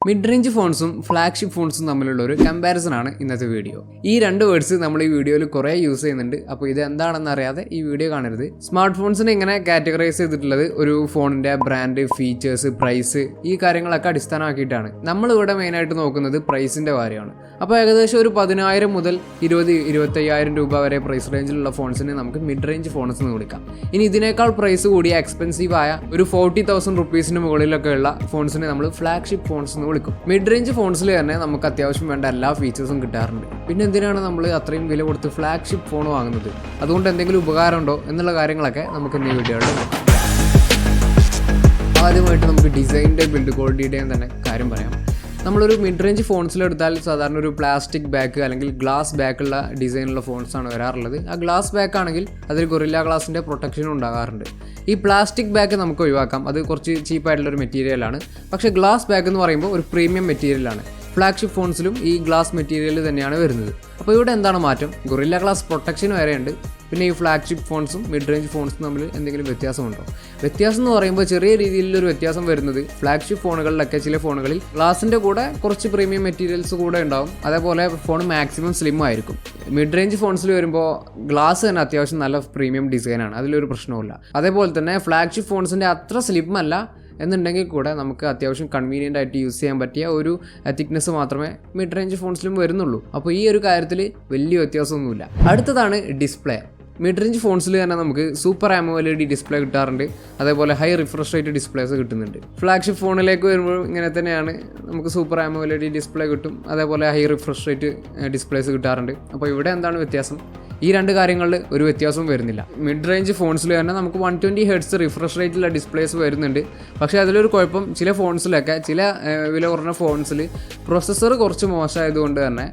Mid range ഫോൺസും flagship ഫോൺസും തമ്മിലുള്ള ഒരു comparison ആണ് ഇന്നത്തെ വീഡിയോ. ഈ രണ്ട് വേർഡ്സ് നമ്മൾ ഈ വീഡിയോയിൽ കുറേ യൂസ് ചെയ്യുന്നുണ്ട്. അപ്പോൾ ഇത് എന്താണെന്ന് അറിയാതെ ഈ വീഡിയോ കാണരുത്. സ്മാർട്ട് ഫോൺസിനെ ഇങ്ങനെ കാറ്റഗറൈസ് ചെയ്തിട്ടുള്ളത് ഒരു ഫോണിൻ്റെ ബ്രാൻഡ്, ഫീച്ചേഴ്സ്, പ്രൈസ്, ഈ കാര്യങ്ങളൊക്കെ അടിസ്ഥാനമാക്കിയിട്ടാണ്. നമ്മളിവിടെ മെയിനായിട്ട് നോക്കുന്നത് പ്രൈസിൻ്റെ കാര്യമാണ്. അപ്പോൾ ഏകദേശം ഒരു 10,000 മുതൽ 20-25,000 രൂപ വരെ പ്രൈസ് റേഞ്ചിലുള്ള ഫോൺസിനെ നമുക്ക് മിഡ് റേഞ്ച് ഫോൺസ് എന്ന് വിളിക്കാം. ഇനി ഇതിനേക്കാൾ പ്രൈസ് കൂടിയ എക്സ്പെൻസീവായ ഒരു 40,000 റുപ്പീസിന് മുകളിലൊക്കെ ഉള്ള ഫോൺസിനെ നമ്മൾ ഫ്ലാഗ്ഷിപ്പ് ഫോൺസ് എന്ന് വിളിക്കും. മിഡ് റേഞ്ച് ഫോൺസിൽ തന്നെ നമുക്ക് അത്യാവശ്യം വേണ്ട എല്ലാ ഫീച്ചേഴ്സും കിട്ടാറുണ്ട്. പിന്നെ എന്തിനാണ് നമ്മൾ അത്രയും വില കൊടുത്ത് ഫ്ലാഗ്ഷിപ്പ് ഫോൺ വാങ്ങുന്നത്? അതുകൊണ്ട് എന്തെങ്കിലും ഉപകാരമുണ്ടോ എന്നുള്ള കാര്യങ്ങളൊക്കെ നമുക്ക് ഇന്ന് ഈ വീഡിയോയിൽ നോക്കാം. ആദ്യമായിട്ട് നമുക്ക് ഡിസൈനിൻ്റെ ബിൽഡ് ക്വാളിറ്റിയുടെയും തന്നെ കാര്യം പറയാം. നമ്മളൊരു മിഡ് റേഞ്ച് ഫോൺസിലെടുത്താൽ സാധാരണ ഒരു പ്ലാസ്റ്റിക് ബാക്ക് അല്ലെങ്കിൽ ഗ്ലാസ് ബാക്കുള്ള ഡിസൈനുള്ള ഫോൺസാണ് വരാറുള്ളത്. ആ ഗ്ലാസ് ബാക്ക് ആണെങ്കിൽ അതിൽ ഗൊറില്ല ഗ്ലാസിൻ്റെ പ്രൊട്ടക്ഷനും ഉണ്ടാകാറുണ്ട്. ഈ പ്ലാസ്റ്റിക് ബാക്ക് നമുക്ക് ഒഴിവാക്കാം, അത് കുറച്ച് ചീപ്പായിട്ടുള്ളൊരു മെറ്റീരിയലാണ്. പക്ഷേ ഗ്ലാസ് ബാക്ക് എന്ന് പറയുമ്പോൾ ഒരു പ്രീമിയം മെറ്റീരിയലാണ്. ഫ്ലാഗ്ഷിപ്പ് ഫോൺസിലും ഈ ഗ്ലാസ് മെറ്റീരിയൽ തന്നെയാണ് വരുന്നത്. അപ്പോൾ ഇവിടെ എന്താണ് മാറ്റം? ഗൊറില്ല ഗ്ലാസ് പ്രൊട്ടക്ഷൻ വരെയുണ്ട്. പിന്നെ ഈ ഫ്ലാഗ്ഷിപ്പ് ഫോൺസും മിഡ് റേഞ്ച് ഫോൺസും തമ്മിൽ എന്തെങ്കിലും വ്യത്യാസമുണ്ടോ? വ്യത്യാസം എന്ന് പറയുമ്പോൾ ചെറിയ രീതിയിലൊരു വ്യത്യാസം വരുന്നത് ഫ്ലാഗ്ഷിപ്പ് ഫോണുകളിലൊക്കെ ചില ഫോണുകളിൽ ഗ്ലാസിൻ്റെ കൂടെ കുറച്ച് പ്രീമിയം മെറ്റീരിയൽസ് കൂടെ ഉണ്ടാവും. അതേപോലെ ഫോൺ മാക്സിമം സ്ലിം ആയിരിക്കും. മിഡ് റേഞ്ച് ഫോൺസിൽ വരുമ്പോൾ ഗ്ലാസ് തന്നെ അത്യാവശ്യം നല്ല പ്രീമിയം ഡിസൈനാണ്, അതിലൊരു പ്രശ്നവുമില്ല. അതേപോലെ തന്നെ ഫ്ലാഗ്ഷിപ്പ് ഫോൺസിൻ്റെ അത്ര സ്ലിം അല്ല എന്നുണ്ടെങ്കിൽ കൂടെ നമുക്ക് അത്യാവശ്യം കൺവീനിയൻ്റ് ആയിട്ട് യൂസ് ചെയ്യാൻ പറ്റിയ ഒരു തിക്നെസ് മാത്രമേ മിഡ് റേഞ്ച് ഫോൺസിലും വരുന്നുള്ളൂ. അപ്പോൾ ഈ ഒരു കാര്യത്തിൽ വലിയ വ്യത്യാസമൊന്നുമില്ല. അടുത്തതാണ് ഡിസ്പ്ലേ. മിഡ് റേഞ്ച് ഫോൺസിൽ തന്നെ നമുക്ക് സൂപ്പർ AMOLED ഡിസ്പ്ലേ കിട്ടാറുണ്ട്. അതേപോലെ ഹൈ റിഫ്രഷ് റേറ്റ് ഡിസ്പ്ലേസ് കിട്ടുന്നുണ്ട്. ഫ്ലാഗ്ഷിപ്പ് ഫോണിലേക്ക് വരുമ്പോൾ ഇങ്ങനെ തന്നെയാണ്, നമുക്ക് സൂപ്പർ AMOLED ഡിസ്പ്ലേ കിട്ടും, അതേപോലെ ഹൈ റിഫ്രഷ് റേറ്റ് ഡിസ്പ്ലേസ് കിട്ടാറുണ്ട്. അപ്പോൾ ഇവിടെ എന്താണ് വ്യത്യാസം? ഈ രണ്ട് കാര്യങ്ങളിൽ ഒരു വ്യത്യാസവും വരുന്നില്ല. മിഡ് റേഞ്ച് ഫോൺസിൽ തന്നെ നമുക്ക് 120 Hz റിഫ്രഷ് റേറ്റിലുള്ള ഡിസ്പ്ലേസ് വരുന്നുണ്ട്. പക്ഷേ അതിലൊരു കുഴപ്പം, ചില ഫോൺസിലൊക്കെ, ചില വില കുറഞ്ഞ ഫോൺസിൽ പ്രൊസസ്സർ കുറച്ച് മോശമായതുകൊണ്ട് തന്നെ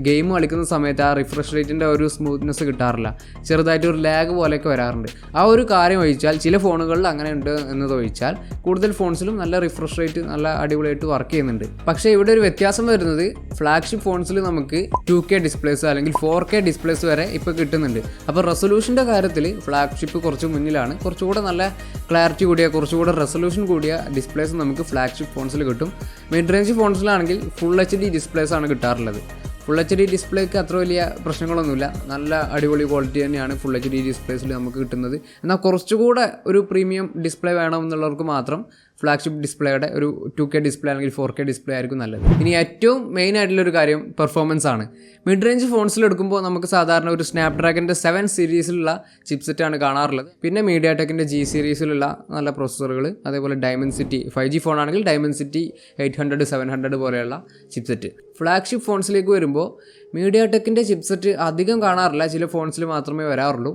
ഗെയിം കളിക്കുന്ന സമയത്ത് ആ റിഫ്രഷ് റേറ്റിൻ്റെ ഒരു സ്മൂത്ത്നെസ് കിട്ടാറില്ല, ചെറുതായിട്ട് ഒരു ലാഗ് പോലെയൊക്കെ വരാറുണ്ട്. ആ ഒരു കാര്യം ഒഴിച്ചാൽ, ചില ഫോണുകളിൽ അങ്ങനെ ഉണ്ട് എന്നതൊഴിച്ചാൽ കൂടുതൽ ഫോൺസിലും നല്ല റിഫ്രഷ് റേറ്റ് നല്ല അടിപൊളിയായിട്ട് വർക്ക് ചെയ്യുന്നുണ്ട്. പക്ഷേ ഇവിടെ ഒരു വ്യത്യാസം വരുന്നത്, ഫ്ലാഗ്ഷിപ്പ് ഫോൺസിൽ നമുക്ക് 2K ഡിസ്പ്ലേസ് അല്ലെങ്കിൽ 4K ഡിസ്പ്ലേസ് വരെ ഇപ്പോൾ കിട്ടുന്നുണ്ട്. അപ്പോൾ റെസൊല്യൂഷൻ്റെ കാര്യത്തിൽ ഫ്ലാഗ്ഷിപ്പ് കുറച്ച് മുന്നിലാണ്. കുറച്ചുകൂടെ നല്ല ക്ലാരിറ്റി കൂടിയ, കുറച്ചുകൂടെ റെസൊല്യൂഷൻ കൂടിയ ഡിസ്പ്ലേസ് നമുക്ക് ഫ്ലാഗ്ഷിപ്പ് ഫോൺസിൽ കിട്ടും. മിഡ് റേഞ്ച് ഫോൺസിലാണെങ്കിൽ ഫുൾ HD ഡിസ്പ്ലേസ് ആണ് കിട്ടാറുള്ളത്. ഫുൾ HD ഡിസ്പ്ലേക്ക് അത്ര വലിയ പ്രശ്നങ്ങളൊന്നുമില്ല, നല്ല അടിപൊളി ക്വാളിറ്റി തന്നെയാണ് ഫുൾ HD ഡിസ്പ്ലേസിൽ നമുക്ക് കിട്ടുന്നത്. എന്നാൽ കുറച്ചുകൂടെ ഒരു പ്രീമിയം ഡിസ്പ്ലേ വേണമെന്നുള്ളവർക്ക് മാത്രം ഫ്ലാഗ്ഷിപ്പ് ഡിസ്പ്ലേയുടെ ഒരു 2K ഡിസ്പ്ലേ അല്ലെങ്കിൽ 4K ഡിസ്പ്ലേ ആയിരിക്കും നല്ലത്. ഇനി ഏറ്റവും മെയിൻ ആയിട്ടുള്ളൊരു കാര്യം പെർഫോമൻസ് ആണ്. മിഡ് റേഞ്ച് ഫോൺസിൽ എടുക്കുമ്പോൾ നമുക്ക് സാധാരണ ഒരു സ്നാപ്ഡ്രാഗൻ്റെ 7 സീരീസിലുള്ള ചിപ്സെറ്റാണ് കാണാറുള്ളത്. പിന്നെ മീഡിയാടെക്കിൻ്റെ G സീരീസിലുള്ള നല്ല പ്രോസസ്സറുകൾ, അതേപോലെ ഡയമൻസിറ്റി 5G ഫോൺ ആണെങ്കിൽ ഡയമൻസിറ്റി 800, 700 പോലെയുള്ള ചിപ്സെറ്റ്. ഫ്ലാഗ്ഷിപ്പ് ഫോൺസിലേക്ക് വരുമ്പോൾ മീഡിയാടെക്കിൻ്റെ ചിപ്സെറ്റ് അധികം കാണാറില്ല, ചില ഫോൺസിൽ മാത്രമേ വരാറുള്ളൂ.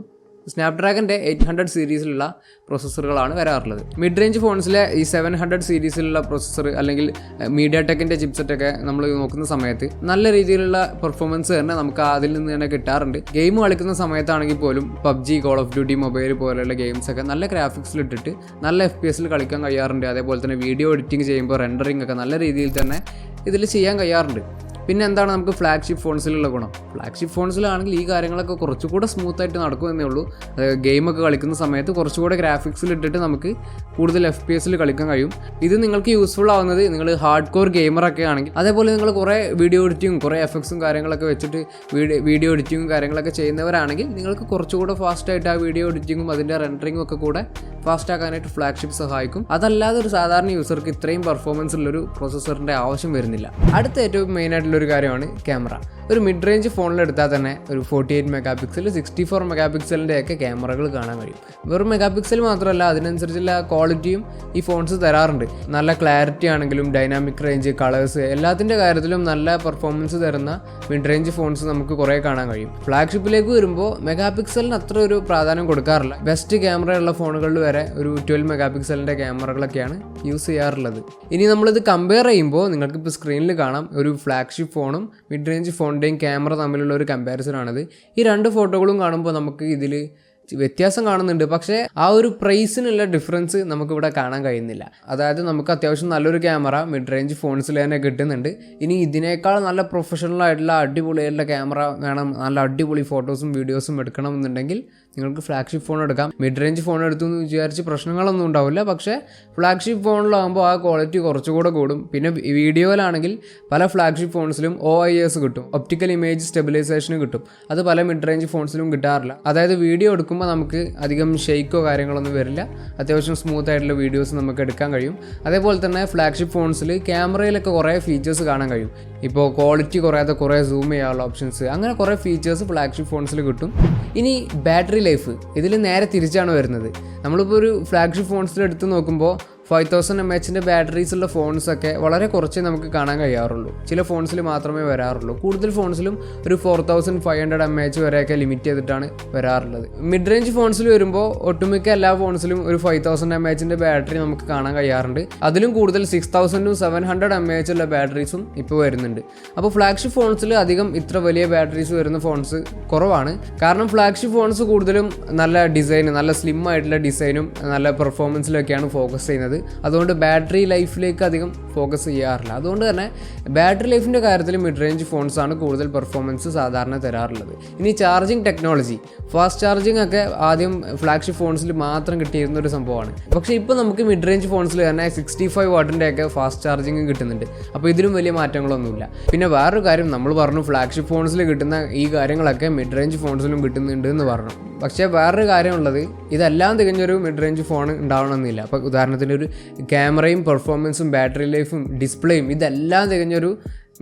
സ്നാപ്ഡ്രാഗൻ്റെ 800 സീരീസിലുള്ള പ്രോസസ്സറുകളാണ് വരാറുള്ളത്. മിഡ് റേഞ്ച് ഫോൺസിലെ ഈ 700 സീരീസിലുള്ള പ്രോസസ്സർ അല്ലെങ്കിൽ മീഡിയാടെക്കിൻ്റെ ചിപ്സെറ്റൊക്കെ നമ്മൾ നോക്കുന്ന സമയത്ത് നല്ല രീതിയിലുള്ള പെർഫോമൻസ് തന്നെ നമുക്ക് അതിൽ നിന്ന് തന്നെ കിട്ടാറുണ്ട്. ഗെയിം കളിക്കുന്ന സമയത്താണെങ്കിൽ പോലും PUBG, call of duty mobile പോലെയുള്ള ഗെയിംസൊക്കെ നല്ല ഗ്രാഫിക്സിലിട്ടിട്ട് നല്ല FPS കളിക്കാൻ കഴിയാറുണ്ട്. അതേപോലെ തന്നെ വീഡിയോ എഡിറ്റിംഗ് ചെയ്യുമ്പോൾ റെൻഡറിങ് ഒക്കെ നല്ല രീതിയിൽ തന്നെ ഇതിൽ ചെയ്യാൻ കഴിയാറുണ്ട്. പിന്നെ എന്താണ് നമുക്ക് ഫ്ലാഗ്ഷിപ്പ് ഫോൺസിലുള്ള ഗുണം? ഫ്ലാഗ്ഷിപ്പ് ഫോൺസിലാണെങ്കിൽ ഈ കാര്യങ്ങളൊക്കെ കുറച്ചുകൂടെ സ്മൂത്തായിട്ട് നടക്കുമെന്നേ ഉള്ളൂ. ഗെയിമൊക്കെ കളിക്കുന്ന സമയത്ത് കുറച്ചുകൂടെ ഗ്രാഫിക്സിലിട്ടിട്ട് നമുക്ക് കൂടുതൽ FPS കളിക്കാൻ കഴിയും. ഇത് നിങ്ങൾക്ക് യൂസ്ഫുൾ ആവുന്നത് നിങ്ങൾ ഹാർഡ് കോർ ഗെയിമറൊക്കെ ആണെങ്കിൽ. അതേപോലെ നിങ്ങൾ കുറേ വീഡിയോ എഡിറ്റിങ്ങും കുറേ എഫക്ട്സും കാര്യങ്ങളൊക്കെ വെച്ചിട്ട് വീഡിയോ എഡിറ്റിങ്ങും കാര്യങ്ങളൊക്കെ ചെയ്യുന്നവരാണെങ്കിൽ നിങ്ങൾക്ക് കുറച്ചുകൂടെ ഫാസ്റ്റായിട്ട് ആ വീഡിയോ എഡിറ്റിങ്ങും അതിൻ്റെ റെൻഡറിങ്ങും ഒക്കെ കൂടെ ഫാസ്റ്റ് ആക്കാനായിട്ട് ഫ്ലാഗ്ഷിപ്പ് സഹായിക്കും. അതല്ലാതെ ഒരു സാധാരണ യൂസർക്ക് ഇത്രയും പെർഫോമൻസ് ഉള്ളൊരു പ്രോസസ്സറിൻ്റെ ആവശ്യം വരുന്നില്ല. അടുത്ത ഏറ്റവും മെയിനായിട്ടുള്ളൊരു കാര്യമാണ് ക്യാമറ. ഒരു മിഡ് റേഞ്ച് ഫോണിലെടുത്താൽ തന്നെ ഒരു 48 MP, 64 MP ഒക്കെ ക്യാമറകൾ കാണാൻ കഴിയും. വെറും മെഗാപിക്സൽ മാത്രമല്ല, അതിനനുസരിച്ചുള്ള ക്വാളിറ്റിയും ഈ ഫോൺസ് തരാറുണ്ട്. നല്ല ക്ലാരിറ്റി ആണെങ്കിലും ഡൈനാമിക് റേഞ്ച്, കളേഴ്സ്, എല്ലാത്തിൻ്റെ കാര്യത്തിലും നല്ല പെർഫോമൻസ് തരുന്ന മിഡ് റേഞ്ച് ഫോൺസ് നമുക്ക് കുറേ കാണാൻ കഴിയും. ഫ്ലാഗ്ഷിപ്പിലേക്ക് വരുമ്പോൾ മെഗാപിക്സലിന് അത്ര ഒരു പ്രാധാന്യം കൊടുക്കാറില്ല. ബെസ്റ്റ് ക്യാമറയുള്ള ഫോണുകളിൽ വരെ ഒരു 12 MP ക്യാമറകളൊക്കെയാണ് യൂസ് ചെയ്യാറുള്ളത്. ഇനി നമ്മളിത് കമ്പയർ ചെയ്യുമ്പോൾ നിങ്ങൾക്കിപ്പോൾ സ്ക്രീനിൽ കാണാം, ഒരു ഫ്ലാഗ്ഷിപ്പ് ഫോണും മിഡ് റേഞ്ച് ഫോണിൻ്റെയും ക്യാമറ തമ്മിലുള്ള ഒരു കമ്പാരിസനാണിത്. ഈ രണ്ട് ഫോട്ടോകളും കാണുമ്പോൾ നമുക്ക് ഇതിൽ വ്യത്യാസം കാണുന്നുണ്ട്. പക്ഷേ ആ ഒരു പ്രൈസിനുള്ള ഡിഫറൻസ് നമുക്കിവിടെ കാണാൻ കഴിയുന്നില്ല. അതായത് നമുക്ക് അത്യാവശ്യം നല്ലൊരു ക്യാമറ മിഡ് റേഞ്ച് ഫോൺസിൽ തന്നെ കിട്ടുന്നുണ്ട്. ഇനി ഇതിനേക്കാൾ നല്ല പ്രൊഫഷണൽ ആയിട്ടുള്ള അടിപൊളിയായിട്ടുള്ള ക്യാമറ വേണം, നല്ല അടിപൊളി ഫോട്ടോസും വീഡിയോസും എടുക്കണമെന്നുണ്ടെങ്കിൽ നിങ്ങൾക്ക് ഫ്ലാഗ്ഷിപ്പ് ഫോൺ എടുക്കാം. മിഡ് റേഞ്ച് ഫോൺ എടുത്തു എന്ന് വിചാരിച്ച് പ്രശ്നങ്ങളൊന്നും ഉണ്ടാവില്ല. പക്ഷേ ഫ്ലാഗ്ഷിപ്പ് ഫോണിലാകുമ്പോൾ ആ ക്വാളിറ്റി കുറച്ചുകൂടെ കൂടും. പിന്നെ വീഡിയോയിലാണെങ്കിൽ പല ഫ്ലാഗ്ഷിപ്പ് ഫോൺസിലും OIS കിട്ടും, ഒപ്റ്റിക്കൽ ഇമേജ് സ്റ്റെബിലൈസേഷൻ കിട്ടും. അത് പല മിഡ് റേഞ്ച് ഫോൺസിലും കിട്ടാറില്ല. അതായത് വീഡിയോ എടുക്കുമ്പോൾ നമുക്ക് അധികം ഷെയ്ക്കോ കാര്യങ്ങളൊന്നും വരില്ല. അത്യാവശ്യം സ്മൂത്ത് ആയിട്ടുള്ള വീഡിയോസ് നമുക്ക് എടുക്കാൻ കഴിയും. അതേപോലെ തന്നെ ഫ്ലാഗ്ഷിപ്പ് ഫോൺസിൽ ക്യാമറയിലൊക്കെ കുറേ ഫീച്ചേഴ്സ് കാണാൻ കഴിയും. ഇപ്പോൾ ക്വാളിറ്റി കുറയാതെ കുറേ സൂം ചെയ്യാനുള്ള ഓപ്ഷൻസ്, അങ്ങനെ കുറേ ഫീച്ചേഴ്സ് ഫ്ലാഗ്ഷിപ്പ് ഫോൺസിൽ കിട്ടും. ഇനി ബാറ്ററി ലൈഫ് ഇതിൽ നേരെ തിരിച്ചാണ് വരുന്നത്. നമ്മളിപ്പോൾ ഒരു ഫ്ലാഗ്ഷിപ്പ് ഫോൺസിൽ എടുത്ത് നോക്കുമ്പോൾ 5000 mAh ബാറ്ററീസ് ഉള്ള ഫോൺസൊക്കെ വളരെ കുറച്ച് നമുക്ക് കാണാൻ കഴിയാറുള്ളൂ. ചില ഫോൺസിൽ മാത്രമേ വരാറുള്ളൂ. കൂടുതൽ ഫോൺസിലും ഒരു 4500 mAh വരെയൊക്കെ ലിമിറ്റ് ചെയ്തിട്ടാണ് വരാറുള്ളത്. മിഡ് റേഞ്ച് ഫോൺസിൽ വരുമ്പോൾ ഒട്ടുമിക്ക എല്ലാ ഫോൺസിലും ഒരു 5000 mAh ബാറ്ററി നമുക്ക് കാണാൻ കഴിയാറുണ്ട്. അതിലും കൂടുതൽ 6000 to 700 mAh ഉള്ള ബാറ്ററീസും ഇപ്പോൾ വരുന്നുണ്ട്. അപ്പോൾ ഫ്ലാഗ്ഷിപ്പ് ഫോൺസിൽ അധികം ഇത്ര വലിയ ബാറ്ററീസ് വരുന്ന ഫോൺസ് കുറവാണ്. കാരണം ഫ്ലാഗ്ഷിപ്പ് ഫോൺസ് കൂടുതലും നല്ല ഡിസൈൻ, നല്ല സ്ലിം ആയിട്ടുള്ള ഡിസൈനും നല്ല പെർഫോമൻസിലൊക്കെയാണ് ഫോക്കസ് ചെയ്യുന്നത്. അതുകൊണ്ട് ബാറ്ററി ലൈഫിലേക്ക് അധികം ഫോക്കസ് ചെയ്യാറില്ല. അതുകൊണ്ട് തന്നെ ബാറ്ററി ലൈഫിൻ്റെ കാര്യത്തിൽ മിഡ് റേഞ്ച് ഫോൺസാണ് കൂടുതൽ പെർഫോമൻസ് സാധാരണ തരാറുള്ളത്. ഇനി ചാർജിങ് ടെക്നോളജി, ഫാസ്റ്റ് ചാർജിങ് ഒക്കെ ആദ്യം ഫ്ലാഗ്ഷിപ്പ് ഫോൺസിൽ മാത്രം കിട്ടിയിരുന്ന ഒരു സംഭവമാണ്. പക്ഷേ ഇപ്പോൾ നമുക്ക് മിഡ് റേഞ്ച് ഫോൺസിൽ തന്നെ 65 വാട്ടിൻ്റെ ഒക്കെ ഫാസ്റ്റ് ചാർജിങ് കിട്ടുന്നുണ്ട്. അപ്പോൾ ഇതിലും വലിയ മാറ്റങ്ങളൊന്നുമില്ല. പിന്നെ വേറൊരു കാര്യം, നമ്മൾ പറഞ്ഞു ഫ്ലാഗ്ഷിപ്പ് ഫോൺസിൽ കിട്ടുന്ന ഈ കാര്യങ്ങളൊക്കെ മിഡ് റേഞ്ച് ഫോൺസിലും കിട്ടുന്നുണ്ട് എന്ന് പറഞ്ഞു. പക്ഷേ വേറൊരു കാര്യമുള്ളത്, ഇതെല്ലാം തികഞ്ഞൊരു മിഡ് റേഞ്ച് ഫോൺ ഉണ്ടാവണമെന്നില്ല. അപ്പോൾ ഉദാഹരണത്തിന് ഒരു ക്യാമറയും പെർഫോമൻസും ബാറ്ററി ലൈഫും ഡിസ്പ്ലേയും ഇതെല്ലാം തികഞ്ഞൊരു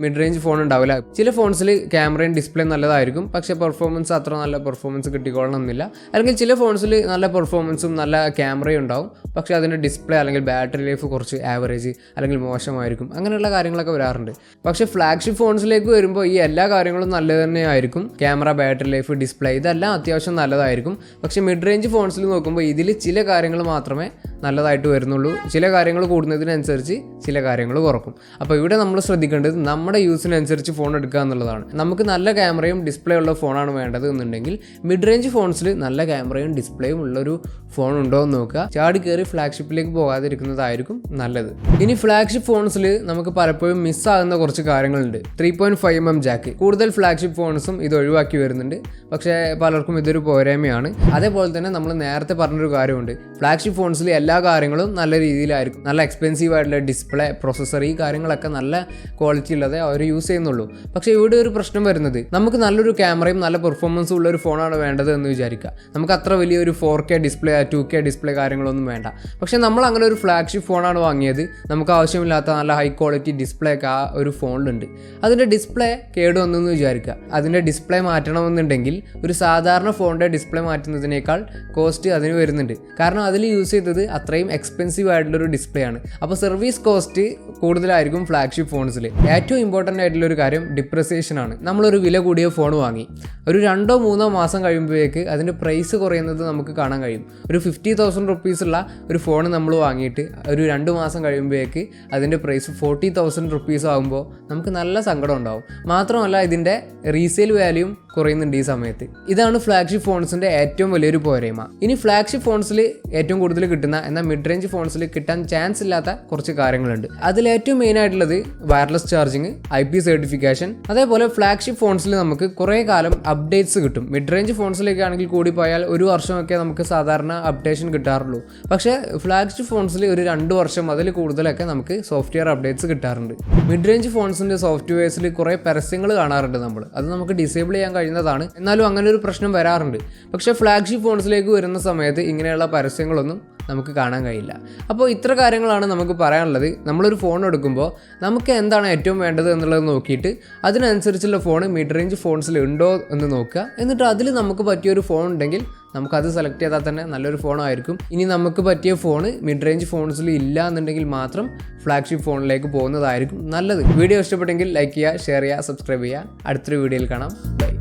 മിഡ് റേഞ്ച് ഫോൺ ഉണ്ടാവില്ല. ചില ഫോൺസിൽ ക്യാമറയും ഡിസ്പ്ലേ നല്ലതായിരിക്കും, പക്ഷേ പെർഫോമൻസ് അത്ര നല്ല പെർഫോമൻസ് കിട്ടിക്കൊള്ളണമെന്നില്ല. അല്ലെങ്കിൽ ചില ഫോൺസിൽ നല്ല പെർഫോമൻസും നല്ല ക്യാമറയും ഉണ്ടാവും, പക്ഷേ അതിൻ്റെ ഡിസ്പ്ലേ അല്ലെങ്കിൽ ബാറ്ററി ലൈഫ് കുറച്ച് ആവറേജ് അല്ലെങ്കിൽ മോശമായിരിക്കും. അങ്ങനെയുള്ള കാര്യങ്ങളൊക്കെ വരാറുണ്ട്. പക്ഷേ ഫ്ലാഗ്ഷിപ്പ് ഫോൺസിലേക്ക് വരുമ്പോൾ ഈ എല്ലാ കാര്യങ്ങളും നല്ലത് തന്നെയായിരിക്കും. ക്യാമറ, ബാറ്ററി ലൈഫ്, ഡിസ്പ്ലേ ഇതെല്ലാം അത്യാവശ്യം നല്ലതായിരിക്കും. പക്ഷേ മിഡ് റേഞ്ച് ഫോൺസിൽ നോക്കുമ്പോൾ ഇതിൽ ചില കാര്യങ്ങൾ മാത്രമേ നല്ലതായിട്ട് വരുന്നുള്ളൂ. ചില കാര്യങ്ങൾ കൂടുന്നതിനനുസരിച്ച് ചില കാര്യങ്ങൾ കുറക്കും. അപ്പോൾ ഇവിടെ നമ്മൾ ശ്രദ്ധിക്കേണ്ടത് നമ്മുടെ യൂസിനനുസരിച്ച് ഫോൺ എടുക്കുക എന്നുള്ളതാണ്. നമുക്ക് നല്ല ക്യാമറയും ഡിസ്പ്ലേ ഉള്ള ഫോണാണ് വേണ്ടത് എന്നുണ്ടെങ്കിൽ മിഡ് റേഞ്ച് ഫോൺസിൽ നല്ല ക്യാമറയും ഡിസ്പ്ലേയും ഉള്ളൊരു ഫോൺ ഉണ്ടോ എന്ന് നോക്കുക. ചാടി കയറി ഫ്ലാഗ്ഷിപ്പിലേക്ക് പോകാതിരിക്കുന്നതായിരിക്കും നല്ലത്. ഇനി ഫ്ലാഗ്ഷിപ്പ് ഫോൺസിൽ നമുക്ക് പലപ്പോഴും മിസ്സാകുന്ന കുറച്ച് കാര്യങ്ങളുണ്ട്. 3.5mm ജാക്ക് കൂടുതൽ ഫ്ലാഗ്ഷിപ്പ് ഫോൺസും ഇത് ഒഴിവാക്കി വരുന്നുണ്ട്. പക്ഷേ പലർക്കും ഇതൊരു പോരായ്മയാണ്. അതേപോലെ തന്നെ നമ്മൾ നേരത്തെ പറഞ്ഞൊരു കാര്യമുണ്ട്, ഫ്ലാഗ്ഷിപ്പ് ഫോൺസിൽ എല്ലാ കാര്യങ്ങളും നല്ല രീതിയിലായിരിക്കും. നല്ല എക്സ്പെൻസീവ് ആയിട്ടുള്ള ഡിസ്പ്ലേ, പ്രൊസസ്സർ, ഈ കാര്യങ്ങളൊക്കെ നല്ല ക്വാളിറ്റി ഉള്ളതേ അവർ യൂസ് ചെയ്യുന്നുള്ളൂ. പക്ഷേ ഇവിടെ ഒരു പ്രശ്നം വരുന്നത്, നമുക്ക് നല്ലൊരു ക്യാമറയും നല്ല പെർഫോമൻസും ഉള്ള ഒരു ഫോണാണ് വേണ്ടത് എന്ന് വിചാരിക്കുക. നമുക്ക് അത്ര വലിയൊരു 4K ഡിസ്പ്ലേ, 2K ഡിസ്പ്ലേ കാര്യങ്ങളൊന്നും വേണ്ട. പക്ഷേ നമ്മൾ അങ്ങനെ ഒരു ഫ്ലാഗ്ഷിപ്പ് ഫോണാണ് വാങ്ങിയത്, നമുക്ക് ആവശ്യമില്ലാത്ത നല്ല ഹൈ ക്വാളിറ്റി ഡിസ്പ്ലേ ഒക്കെ ആ ഒരു ഫോണിലുണ്ട്. അതിൻ്റെ ഡിസ്പ്ലേ കേടുവന്നെന്ന് വിചാരിക്കുക. അതിൻ്റെ ഡിസ്പ്ലേ മാറ്റണമെന്നുണ്ടെങ്കിൽ ഒരു സാധാരണ ഫോണിൻ്റെ ഡിസ്പ്ലേ മാറ്റുന്നതിനേക്കാൾ കോസ്റ്റ് അതിന് വരുന്നുണ്ട്. കാരണം അതിൽ യൂസ് ചെയ്തത് അത്രയും എക്സ്പെൻസീവ് ആയിട്ടുള്ളൊരു ഡിസ്പ്ലേ ആണ്. അപ്പോൾ സർവീസ് കോസ്റ്റ് കൂടുതലായിരിക്കും ഫ്ലാഗ്ഷിപ്പ് ഫോൺസിൽ. ഏറ്റവും ഇമ്പോർട്ടൻ്റ് ആയിട്ടുള്ളൊരു കാര്യം ഡിപ്രിസിയേഷൻ ആണ്. നമ്മളൊരു വില കൂടിയ ഫോൺ വാങ്ങി ഒരു 2-3 മാസം കഴിയുമ്പോഴേക്ക് അതിൻ്റെ പ്രൈസ് കുറയുന്നത് നമുക്ക് കാണാൻ കഴിയും. ഒരു 50,000 റുപ്പീസുള്ള ഒരു ഫോൺ നമ്മൾ വാങ്ങിയിട്ട് ഒരു 2 മാസം കഴിയുമ്പോഴേക്ക് അതിൻ്റെ പ്രൈസ് 40,000 റുപ്പീസ് ആകുമ്പോൾ നമുക്ക് നല്ല സങ്കടം ഉണ്ടാവും. മാത്രമല്ല ഇതിൻ്റെ റീസെയിൽ വാല്യൂയും കുറയുന്നുണ്ട് ഈ സമയത്ത്. ഇതാണ് ഫ്ലാഗ്ഷിപ്പ് ഫോൺസിൻ്റെ ഏറ്റവും വലിയൊരു പോരായ്മ. ഇനി ഫ്ലാഗ്ഷിപ്പ് ഫോൺസിൽ ഏറ്റവും കൂടുതൽ കിട്ടുന്ന, എന്നാൽ മിഡ് റേഞ്ച് ഫോൺസിൽ കിട്ടാൻ ചാൻസ് ഇല്ലാത്ത കുറച്ച് കാര്യങ്ങളുണ്ട്. അതിൽ ഏറ്റവും മെയിൻ ആയിട്ടുള്ളത് വയർലെസ് ചാർജിങ്, IP സർട്ടിഫിക്കേഷൻ. അതേപോലെ ഫ്ലാഗ്ഷിപ്പ് ഫോൺസിൽ നമുക്ക് കുറേ കാലം അപ്ഡേറ്റ്സ് കിട്ടും. മിഡ് റേഞ്ച് ഫോൺസിലേക്ക് ആണെങ്കിൽ കൂടി പോയാൽ 1 വർഷമൊക്കെ നമുക്ക് സാധാരണ അപ്ഡേഷൻ കിട്ടാറുള്ളൂ. പക്ഷേ ഫ്ലാഗ്ഷിപ്പ് ഫോൺസിൽ ഒരു 2 വർഷം അതിൽ കൂടുതലൊക്കെ നമുക്ക് സോഫ്റ്റ്വെയർ അപ്ഡേറ്റ്സ് കിട്ടാറുണ്ട്. മിഡ് റേഞ്ച് ഫോൺസിൻ്റെ സോഫ്റ്റ്വെയർസിൽ കുറേ പരസ്യങ്ങൾ കാണാറുണ്ട്. അത് നമുക്ക് ഡിസേബിൾ ചെയ്യാൻ കഴിയുന്നതാണ്. എന്നാലും അങ്ങനെ ഒരു പ്രശ്നം വരാറുണ്ട്. പക്ഷേ ഫ്ലാഗ്ഷിപ്പ് ഫോൺസിലേക്ക് വരുന്ന സമയത്ത് ഇങ്ങനെയുള്ള പരസ്യങ്ങളൊന്നും നമുക്ക് കാണാൻ കഴിയില്ല. അപ്പോൾ ഇത്ര കാര്യങ്ങളാണ് നമുക്ക് പറയാനുള്ളത്. നമ്മളൊരു ഫോൺ എടുക്കുമ്പോൾ നമുക്ക് എന്താണ് ഏറ്റവും വേണ്ടത് എന്നുള്ളത് നോക്കിയിട്ട് അതിനനുസരിച്ചുള്ള ഫോൺ മിഡ് റേഞ്ച് ഫോൺസിൽ ഉണ്ടോ എന്ന് നോക്കുക. എന്നിട്ട് അതിൽ നമുക്ക് പറ്റിയൊരു ഫോൺ ഉണ്ടെങ്കിൽ നമുക്കത് സെലക്ട് ചെയ്താൽ തന്നെ നല്ലൊരു ഫോണായിരിക്കും. ഇനി നമുക്ക് പറ്റിയ ഫോൺ മിഡ് റേഞ്ച് ഫോൺസിൽ ഇല്ല എന്നുണ്ടെങ്കിൽ മാത്രം ഫ്ലാഗ്ഷിപ്പ് ഫോണിലേക്ക് പോകുന്നതായിരിക്കും നല്ലത്. വീഡിയോ ഇഷ്ടപ്പെട്ടെങ്കിൽ ലൈക്ക് ചെയ്യുക, ഷെയർ ചെയ്യുക, സബ്സ്ക്രൈബ് ചെയ്യുക. അടുത്തൊരു വീഡിയോയിൽ കാണാം. ബൈ.